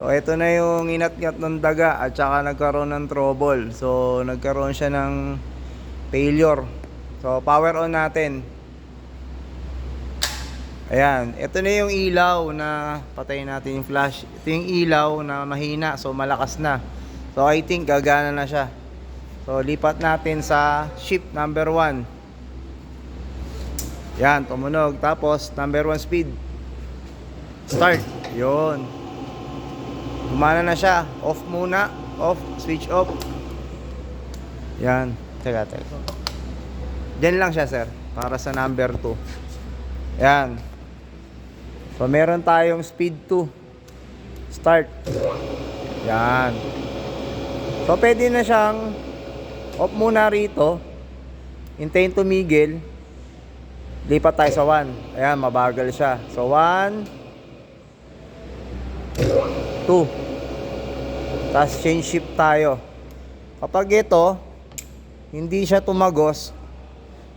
So, ito na yung inat-ngat ng daga at saka nagkaroon ng trouble. So, nagkaroon siya ng failure. So, power on natin. Ayan, ito na yung ilaw na patayin natin yung flash. Ito yung ilaw na mahina, so malakas na. So, I think gagana na siya. So, lipat natin sa shift number 1. Yan, tumunog. Tapos, number 1 speed. Start. Yun. Gumana na siya. Off muna. Off. Switch off. Yan. Teka. Diyan lang siya, sir. Para sa number 2. Yan. So, meron tayong speed 2. Start. Yan. So, pwede na siyang off muna rito. Hintayin tumigil. Lipat tayo sa 1. Ayan, mabagal siya. So, 1, 2. Tapos, change shift tayo. Kapag ito, hindi siya tumagos,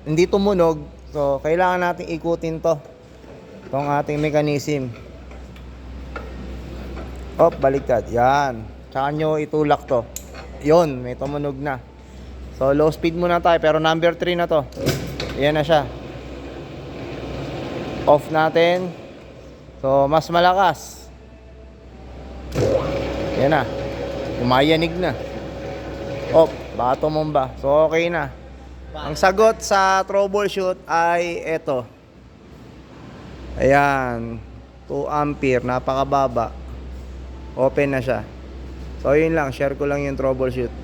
hindi tumunog, so, kailangan natin ikutin to. Itong ating mechanism. Op, baliktad. Yan. Tsaka nyo itulak to. Yun, may tumunog na. So, low speed muna tayo. Pero number 3 na to. Yan na siya. Off natin. So, mas malakas. Yan na. Umayanig na. Off. Baka tumumba. So, okay na. Ang sagot sa troubleshoot ay eto. Ayan. 2 ampere. Napakababa. Open na siya. So, yun lang. Share ko lang yung troubleshoot.